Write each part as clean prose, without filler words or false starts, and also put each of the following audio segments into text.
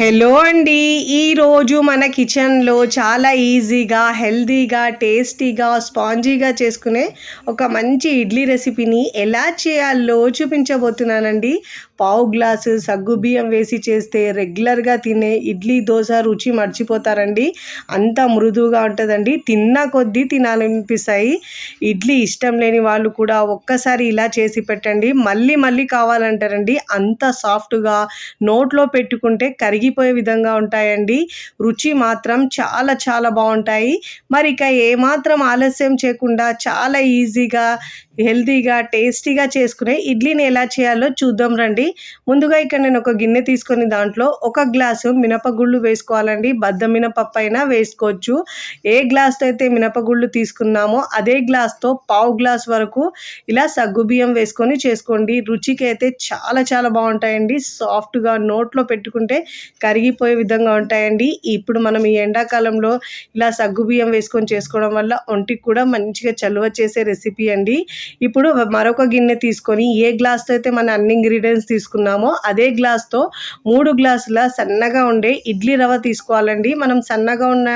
Hello అండి. ఈరోజు మన కిచెన్లో చాలా ఈజీగా హెల్తీగా టేస్టీగా స్పాంజీగా చేసుకునే ఒక మంచి ఇడ్లీ రెసిపీని ఎలా చేయాలో చూపించబోతున్నానండి. పావు గ్లాసు సగ్గుబియ్యం వేసి చేస్తే రెగ్యులర్గా తినే ఇడ్లీ దోశ రుచి మర్చిపోతారండి. అంత మృదువుగా ఉంటుందండి. తిన్న కొద్దీ తినాలనిపిస్తాయి. ఇడ్లీ ఇష్టం లేని వాళ్ళు కూడా ఒక్కసారి ఇలా చేసి పెట్టండి, మళ్ళీ మళ్ళీ కావాలంటారండి. అంత సాఫ్ట్గా నోట్లో పెట్టుకుంటే కరిగిపోయే విధంగా ఉంటాయండి. రుచి మాత్రం చాలా చాలా బాగుంటాయి. మరి ఇక ఏమాత్రం ఆలస్యం చేయకుండా చాలా ఈజీగా హెల్తీగా టేస్టీగా చేసుకునే ఇడ్లీని ఎలా చేయాలో చూద్దాం రండి. ముందుగా ఇక్కడ నేను ఒక గిన్నె తీసుకొని దాంట్లో ఒక గ్లాసు మినపగుళ్ళు వేసుకోవాలండి. బద్ద మినపప్పు అయినా వేసుకోవచ్చు. ఏ గ్లాస్తో అయితే మినపగుళ్ళు తీసుకున్నామో అదే గ్లాస్తో పావు గ్లాస్ వరకు ఇలా సగ్గుబియ్యం వేసుకొని చేసుకోండి. రుచికి అయితే చాలా చాలా బాగుంటాయండి. సాఫ్ట్గా నోట్లో పెట్టుకుంటే కరిగిపోయే విధంగా ఉంటాయండి. ఇప్పుడు మనం ఈ ఎండాకాలంలో ఇలా సగ్గుబియ్యం వేసుకొని చేసుకోవడం వల్ల ఒంటికి కూడా మంచిగా చలువ చేసే రెసిపీ అండి. ఇప్పుడు మరొక గిన్నె తీసుకొని ఏ గ్లాస్తో అయితే మనం అన్ని ఇంగ్రీడియంట్స్ తీసుకున్నామో అదే గ్లాస్తో 3 గ్లాసుల సన్నగా ఉండే ఇడ్లీ రవ్వ తీసుకోవాలండి. మనం సన్నగా ఉన్న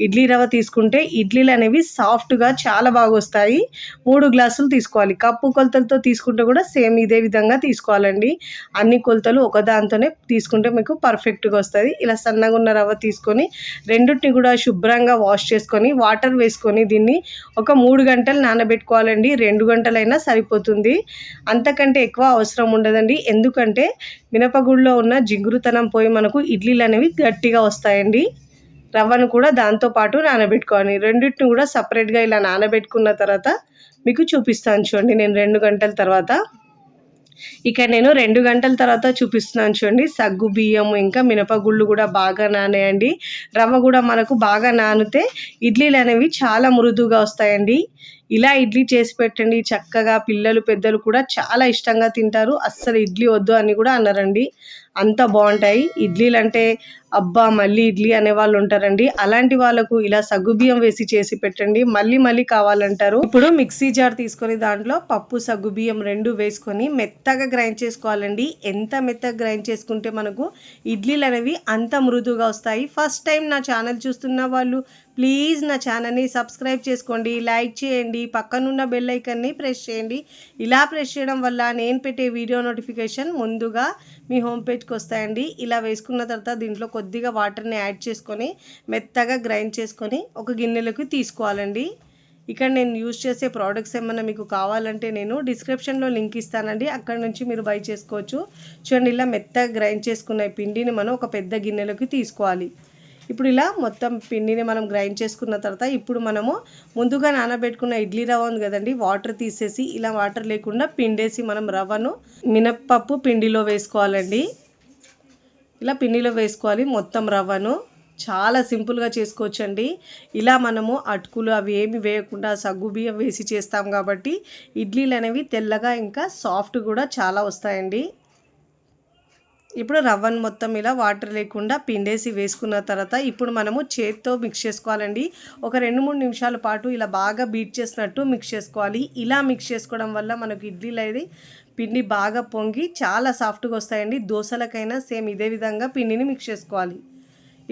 ఇడ్లీ రవ్వ తీసుకుంటే ఇడ్లీలు అనేవి సాఫ్ట్గా చాలా బాగా వస్తాయి. 3 గ్లాసులు తీసుకోవాలి. కప్పు కొలతలతో తీసుకుంటే కూడా సేమ్ ఇదే విధంగా తీసుకోవాలండి. అన్ని కొలతలు ఒకదాంతోనే తీసుకుంటే మీకు పర్ఫెక్ట్గా వస్తుంది. ఇలా సన్నగా ఉన్న రవ్వ తీసుకొని రెండింటిని కూడా శుభ్రంగా వాష్ చేసుకొని వాటర్ వేసుకొని దీన్ని ఒక 3 గంటలు నానబెట్టుకోవాలండి. 2 గంటలైనా సరిపోతుంది. అంతకంటే ఎక్కువ అవసరం ఉండదండి. ఎందుకంటే మినపగుళ్ళలో ఉన్న జిగురుతనం పోయి మనకు ఇడ్లీలు అనేవి గట్టిగా వస్తాయండి. రవ్వను కూడా దాంతోపాటు నానబెట్టుకోవాలి. రెండింటిని కూడా సపరేట్గా ఇలా నానబెట్టుకున్న తర్వాత మీకు చూపిస్తాను చూడండి. నేను 2 గంటల తర్వాత ఇక్కడ నేను 2 గంటల తర్వాత చూపిస్తున్నాను చూడండి. సగ్గు బియ్యం ఇంకా మినపగుళ్ళు కూడా బాగా నానేయండి. రవ్వ కూడా మనకు బాగా నానితే ఇడ్లీలు అనేవి చాలా మృదువుగా వస్తాయండి. ఇలా ఇడ్లీ చేసి పెట్టండి. చక్కగా పిల్లలు పెద్దలు కూడా చాలా ఇష్టంగా తింటారు. అస్సలు ఇడ్లీ వద్దు అని కూడా అన్నారండి. అంత బాగుంటాయి ఇడ్లీలు అంటే. అబ్బా మళ్ళీ ఇడ్లీ అనేవాళ్ళు ఉంటారండి. అలాంటి వాళ్ళకు ఇలా సగ్గుబియ్యం వేసి చేసి పెట్టండి, మళ్ళీ మళ్ళీ కావాలంటారు. ఇప్పుడు మిక్సీ జార్ తీసుకొని దాంట్లో పప్పు సగ్గుబియ్యం 2 వేసుకొని మెత్తగా గ్రైండ్ చేసుకోవాలండి. ఎంత మెత్తగా గ్రైండ్ చేసుకుంటే మనకు ఇడ్లీలు అనేవి అంత మృదువుగా వస్తాయి. ఫస్ట్ టైం నా ఛానల్ చూస్తున్న వాళ్ళు ప్లీజ్ నా ఛానల్ని సబ్స్క్రైబ్ చేసుకోండి, లైక్ చేయండి, పక్కనున్న బెల్ ఐకాన్ని ప్రెస్ చేయండి. ఇలా ప్రెస్ చేయడం వల్ల నేను పెట్టే వీడియో నోటిఫికేషన్ ముందుగా మీ హోమ్ పేజ్కి వస్తాయండి. ఇలా వేసుకున్న తర్వాత దీంట్లో కొద్దిగా వాటర్ని యాడ్ చేసుకొని మెత్తగా గ్రైండ్ చేసుకొని ఒక గిన్నెలోకి తీసుకోవాలండి. ఇక్కడ నేను యూజ్ చేసే ప్రోడక్ట్స్ ఏమన్నా మీకు కావాలంటే నేను డిస్క్రిప్షన్లో లింక్ ఇస్తానండి, అక్కడ నుంచి మీరు బై చేసుకోవచ్చు. చూడండి, ఇలా మెత్తగా గ్రైండ్ చేసుకున్న పిండిని మనం ఒక పెద్ద గిన్నెలోకి తీసుకోవాలి. ఇప్పుడు ఇలా మొత్తం పిండిని మనం గ్రైండ్ చేసుకున్న తర్వాత ఇప్పుడు మనము ముందుగా నానబెట్టుకున్న ఇడ్లీ రవ్వ ఉంది కదండి, వాటర్ తీసేసి ఇలా వాటర్ లేకుండా పిండేసి మనం రవ్వను మినప్పప్పు పిండిలో వేసుకోవాలండి. ఇలా పిండిలో వేసుకోవాలి మొత్తం రవ్వను. చాలా సింపుల్గా చేసుకోవచ్చండి. ఇలా మనము అటుకులు అవి ఏమి వేయకుండా సగ్గుబియ్యం వేసి చేస్తాం కాబట్టి ఇడ్లీలు అనేవి తెల్లగా ఇంకా సాఫ్ట్ కూడా చాలా వస్తాయండి. ఇప్పుడు రవ్వను మొత్తం ఇలా వాటర్ లేకుండా పిండేసి వేసుకున్న తర్వాత ఇప్పుడు మనము చేత్తో మిక్స్ చేసుకోవాలండి. ఒక 2-3 నిమిషాల పాటు ఇలా బాగా బీట్ చేసినట్టు మిక్స్ చేసుకోవాలి. ఇలా మిక్స్ చేసుకోవడం వల్ల మనకు ఇడ్లీలు అనేది పిండి బాగా పొంగి చాలా సాఫ్ట్గా వస్తాయండి. దోశలకైనా సేమ్ ఇదే విధంగా పిండిని మిక్స్ చేసుకోవాలి.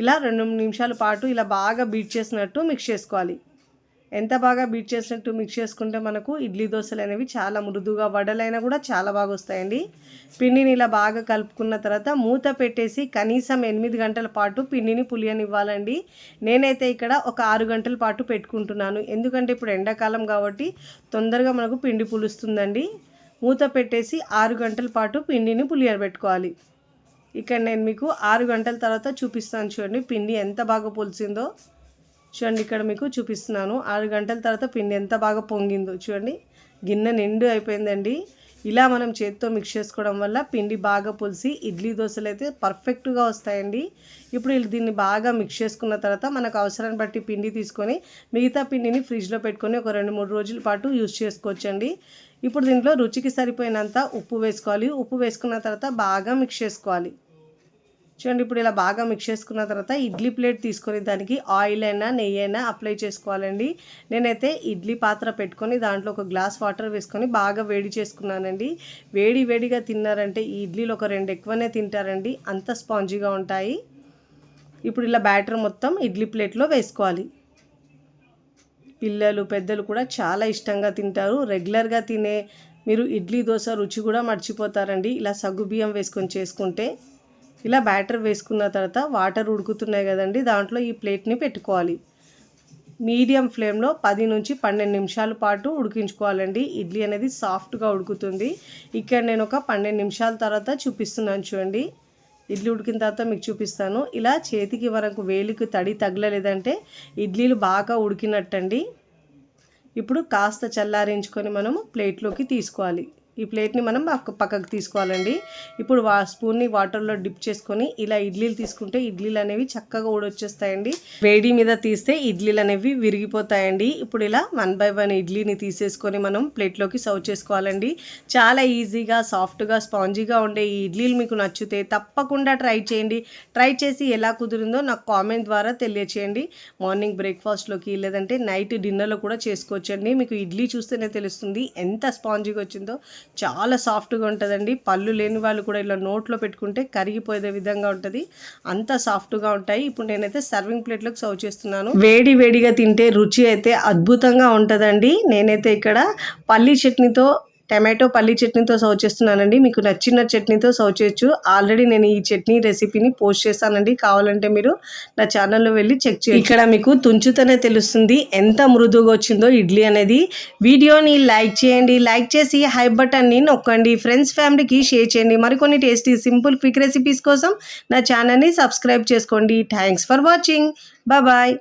ఇలా 2-3 నిమిషాల పాటు ఇలా బాగా బీట్ చేసినట్టు మిక్స్ చేసుకోవాలి. ఎంత బాగా బీట్ చేసినట్టు మిక్స్ చేసుకుంటే మనకు ఇడ్లీ దోశలు అనేవి చాలా మృదువుగా, వడలైనా కూడా చాలా బాగా వస్తాయండి. పిండిని ఇలా బాగా కలుపుకున్న తర్వాత మూత పెట్టేసి కనీసం 8 గంటల పాటు పిండిని పులియనివ్వాలండి. నేనైతే ఇక్కడ ఒక 6 గంటల పాటు పెట్టుకుంటున్నాను. ఎందుకంటే ఇప్పుడు ఎండాకాలం కాబట్టి తొందరగా మనకు పిండి పులుస్తుందండి. మూత పెట్టేసి 6 గంటల పాటు పిండిని పులియబెట్టుకోవాలి. ఇక్కడ నేను మీకు 6 గంటల తర్వాత చూపిస్తాను చూడండి పిండి ఎంత బాగా పులిసిందో. చూడండి, ఇక్కడ మీకు చూపిస్తున్నాను 6 గంటల తర్వాత పిండి ఎంత బాగా పొంగిందో. చూడండి, గిన్నె నిండు అయిపోయిందండి. ఇలా మనం చేత్తో మిక్స్ చేసుకోవడం వల్ల పిండి బాగా పులిసి ఇడ్లీ దోశలు అయితే పర్ఫెక్ట్గా వస్తాయండి. ఇప్పుడు దీన్ని బాగా మిక్స్ చేసుకున్న తర్వాత మనకు అవసరాన్ని బట్టి పిండి తీసుకొని మిగతా పిండిని ఫ్రిడ్జ్లో పెట్టుకొని ఒక 2-3 రోజుల పాటు యూజ్ చేసుకోవచ్చండి. ఇప్పుడు దీంట్లో రుచికి సరిపోయినంత ఉప్పు వేసుకోవాలి. ఉప్పు వేసుకున్న తర్వాత బాగా మిక్స్ చేసుకోవాలి. చూడండి, ఇప్పుడు ఇలా బాగా మిక్స్ చేసుకున్న తర్వాత ఇడ్లీ ప్లేట్ తీసుకొని దానికి ఆయిల్ అయినా నెయ్యి అయినా అప్లై చేసుకోవాలండి. నేనైతే ఇడ్లీ పాత్ర పెట్టుకొని దాంట్లో ఒక గ్లాస్ వాటర్ వేసుకొని బాగా వేడి చేసుకున్నానండి. వేడిగా తిన్నారంటే ఈ ఇడ్లీలు ఒక 2 ఎక్కువనే తింటారండి, అంత స్పాంజీగా ఉంటాయి. ఇప్పుడు ఇలా బ్యాటర్ మొత్తం ఇడ్లీ ప్లేట్లో వేసుకోవాలి. పిల్లలు పెద్దలు కూడా చాలా ఇష్టంగా తింటారు. రెగ్యులర్గా తినే మీరు ఇడ్లీ దోశ రుచి కూడా మర్చిపోతారండి ఇలా సగ్గుబియ్యం వేసుకొని చేసుకుంటే. ఇలా బ్యాటర్ వేసుకున్న తర్వాత వాటర్ ఉడుకుతున్నాయి కదండి, దాంట్లో ఈ ప్లేట్ని పెట్టుకోవాలి. మీడియం ఫ్లేమ్లో 10 నుంచి 12 నిమిషాల పాటు ఉడికించుకోవాలండి. ఇడ్లీ అనేది సాఫ్ట్గా ఉడుకుతుంది. ఇక్కడ నేను ఒక 12 నిమిషాల తర్వాత చూపిస్తున్నాను చూడండి. ఇడ్లీ ఉడికిన తర్వాత మీకు చూపిస్తాను. ఇలా చేతికి వరకు వేలికి తడి తగలలేదంటే ఇడ్లీలు బాగా ఉడికినట్టండి. ఇప్పుడు కాస్త చల్లారించుకొని మనము ప్లేట్లోకి తీసుకోవాలి. ఈ ప్లేట్ని మనం పక్కకు తీసుకోవాలండి. ఇప్పుడు స్పూన్ని వాటర్లో డిప్ చేసుకొని ఇలా ఇడ్లీలు తీసుకుంటే ఇడ్లీలు అనేవి చక్కగా ఊడొచ్చేస్తాయండి. వేడి మీద తీస్తే ఇడ్లీలు అనేవి విరిగిపోతాయండి. ఇప్పుడు ఇలా 1 by 1 ఇడ్లీని తీసేసుకొని మనం ప్లేట్లోకి సర్వ్ చేసుకోవాలండి. చాలా ఈజీగా సాఫ్ట్గా స్పాంజీగా ఉండే ఈ ఇడ్లీలు మీకు నచ్చితే తప్పకుండా ట్రై చేయండి. ట్రై చేసి ఎలా కుదిరిందో నాకు కామెంట్ ద్వారా తెలియచేయండి. మార్నింగ్ బ్రేక్ఫాస్ట్లోకి లేదంటే నైట్ డిన్నర్లో కూడా చేసుకోవచ్చండి. మీకు ఇడ్లీ చూస్తేనే తెలుస్తుంది ఎంత స్పాంజీగా వచ్చిందో. చాలా సాఫ్ట్గా ఉంటుందండి. పళ్ళు లేని వాళ్ళు కూడా ఇలా నోట్లో పెట్టుకుంటే కరిగిపోయే విధంగా ఉంటుంది, అంత సాఫ్ట్గా ఉంటాయి. ఇప్పుడు నేనైతే సర్వింగ్ ప్లేట్లోకి సర్వ్ చేస్తున్నాను. వేడి వేడిగా తింటే రుచి అయితే అద్భుతంగా ఉంటుందండి. నేనైతే ఇక్కడ పల్లీ చట్నీతో టమాటో పల్లీ చట్నీతో సర్వ్ చేస్తున్నానండి. మీకు నచ్చిన చట్నీతో సర్వ్ చేయొచ్చు. ఆల్రెడీ నేను ఈ చట్నీ రెసిపీని పోస్ట్ చేస్తానండి, కావాలంటే మీరు నా ఛానల్లో వెళ్ళి చెక్ చేయండి. ఇక్కడ మీకు తుంచుతూనే తెలుస్తుంది ఎంత మృదువుగా వచ్చిందో ఇడ్లీ అనేది. వీడియోని లైక్ చేయండి, లైక్ చేసి హై బటన్ని నొక్కండి. ఫ్రెండ్స్ ఫ్యామిలీకి షేర్ చేయండి. మరికొన్ని టేస్టీ సింపుల్ క్విక్ రెసిపీస్ కోసం నా ఛానల్ని సబ్స్క్రైబ్ చేసుకోండి. Thanks for watching. బాయ్.